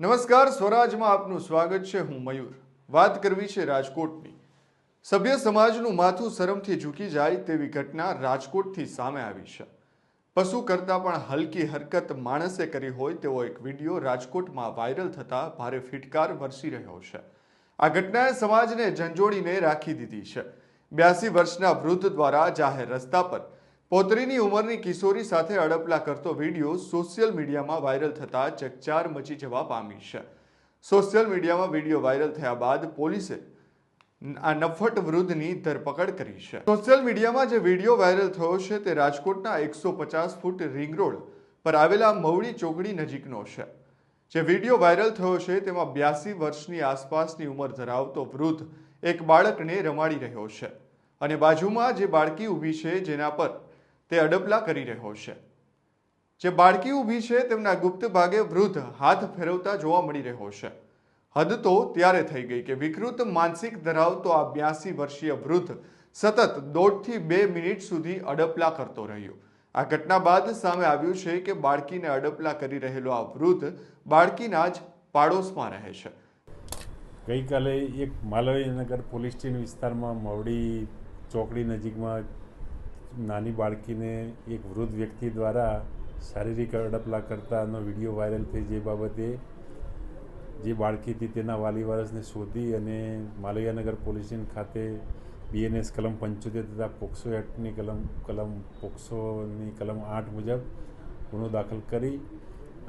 નમસ્કાર, સ્વરાજમાં આપનું સ્વાગત છે। હું મયુર। વાત કરવી છે રાજકોટની। સભ્ય સમાજનું માથું શરમથી ઝૂકી જાય તેવી ઘટના રાજકોટથી સામે આવી છે। પશુ કરતાં પણ હલકી હરકત માણસે કરી હોય તેવો એક વિડીયો રાજકોટમાં વાયરલ થતા ભારે ફિટકાર વરસી રહ્યો છે। આ ઘટનાએ સમાજને ઝંઝોડીને રાખી દીધી છે। 82 વર્ષના વૃદ્ધ દ્વારા જાહેર રસ્તા પર પોતરીની ઉંમરની કિશોરી સાથે અડપલા કરતો વિડીયો સોશિયલ મીડિયામાં વાયરલ થતા ચકચાર મચી જવા પામી છે। સોશિયલ મીડિયામાં વિડીયો વાયરલ થયા બાદ પોલીસે આ નફ્ફટ વૃદ્ધની ધરપકડ કરી છે। સોશિયલ મીડિયામાં જે વિડીયો વાયરલ થયો છે તે રાજકોટના 150 ફૂટ રિંગ રોડ પર આવેલા મવડી ચોકડી નજીકનો છે। જે વિડીયો વાયરલ થયો છે તેમાં 82 વર્ષની આસપાસની ઉંમર ધરાવતો વૃદ્ધ એક બાળકને રમાડી રહ્યો છે અને બાજુમાં જે બાળકી ઊભી છે જેના પર તે અડપલા કરી રહ્યો છે। જે બાળકી ઊભી છે તેમના ગુપ્ત ભાગે વૃદ્ધ હાથ ફેરવતા જોવા મળી રહ્યો છે। હદ તો ત્યારે થઈ ગઈ કે વિકૃત માનસિક ધરાવતો આ 82 વર્ષીય વૃદ્ધ સતત 1.5 થી 2 મિનિટ સુધી અડપલા કરતો રહ્યો। આ ઘટના બાદ સામે આવ્યું છે કે બાળકીને અડપલા કરી રહેલો આ વૃદ્ધ બાળકીના જ પાડોશમાં રહે છે। ગઈકાલે એક માલવીનગર પોલીસ સ્ટેશન વિસ્તારમાં મવડી ચોકડી નજીકમાં નાની બાળકીને એક વૃદ્ધ વ્યક્તિ દ્વારા શારીરિક અડપલા કરતાનો વિડીયો વાયરલ થઈ, જે બાબતે જે બાળકી હતી તેના વાલી વારસને શોધી અને માલવીનગર પોલીસ સ્ટેશન ખાતે BNS કલમ 75 તથા પોક્સો એક્ટની પોક્સોની કલમ 8 મુજબ ગુનો દાખલ કરી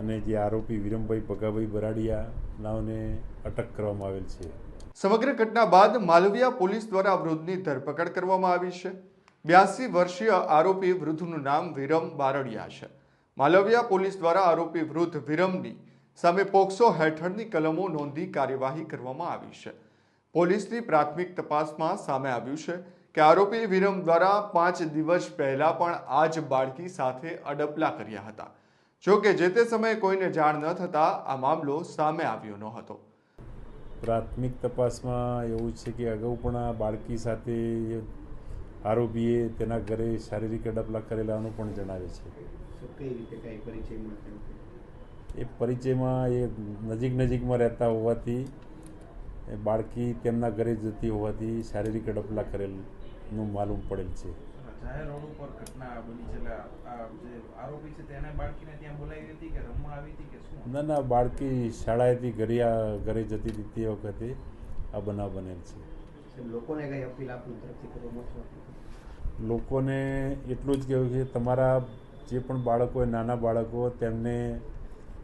અને જે આરોપી વિરમભાઈ ભગાભાઈ બરાડિયાને અટક કરવામાં આવેલ છે। સમગ્ર ઘટના બાદ માલવીયા પોલીસ દ્વારા વૃદ્ધની ધરપકડ કરવામાં આવી છે। 82 વર્ષીય આરોપી વૃદ્ધનું નામ વિરમ બારડિયા છે। માલવીયા પોલીસ દ્વારા આરોપી વૃદ્ધ વિરમની સામે પોક્સો હેઠળની કલમો નોંધી કાર્યવાહી કરવામાં આવી છે। પોલીસની પ્રાથમિક તપાસમાં સામે આવ્યું છે કે આરોપી વિરમ દ્વારા 5 દિવસ પહેલા પણ આ જ બાળકી સાથે અડપલા કર્યા હતા। જો કે જે તે સમયે કોઈને જાણ ન થતાં આ મામલો સામે આવ્યો ન હતો। પ્રાથમિક તપાસમાં એવું છે કે અગાઉ પણ આ બાળકી સાથે આરોપીએ તેના ઘરે શારીરિક અડપલા કરેલાનું પણ જણાવે છે। એ પરિચયમાં એ નજીકમાં રહેતા હોવાથી બાળકી તેમના ઘરે જતી હોવાથી શારીરિક અડપલા કરેલનું માલુમ પડેલ છે। જાહેર રોડ ઉપર ઘટના બની છે, જે આરોપી છે તેને બાળકીને ત્યાં બોલાવી હતી કે રમવા આવી હતી કે શું? ના, બાળકી શાળાએથી ઘરે જતી હતી તે વખતે આ બનાવ બનેલ છે। લોકોને કઈ અપીલ આપની તરફથી કરવામાં આવશે? લોકોને એટલું જ કહેવું છે, તમારા જે પણ બાળકો નાના બાળકો તેમને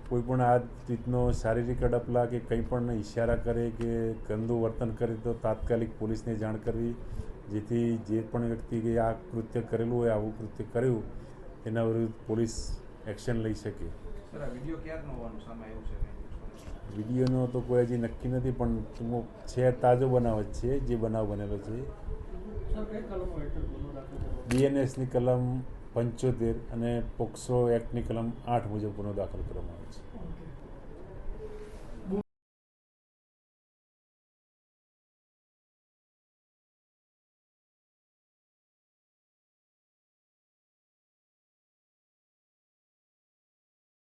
કોઈ પણ આ રીતનો શારીરિક અડપલા કે કંઈ પણ ઇશારા કરે કે ગંદુ વર્તન કરે તો તાત્કાલિક પોલીસને જાણ કરવી, જેથી જે પણ વ્યક્તિ કે આ કૃત્ય કરેલું હોય, આવું કૃત્ય કર્યું, એના વિરુદ્ધ પોલીસ એક્શન લઈ શકે। સર, આ વિડીયો ક્યારનો હોવાનું સામે આવ્યું છે? વિડીયોનો તો કોઈ હજી નક્કી નથી, પણ છે તાજો બનાવ જ છે જે બનાવ બનેલો છે। BNSની કલમ 75 અને પોક્સો એક્ટની કલમ 8 મુજબ ગુનો દાખલ કરવામાં આવે છે।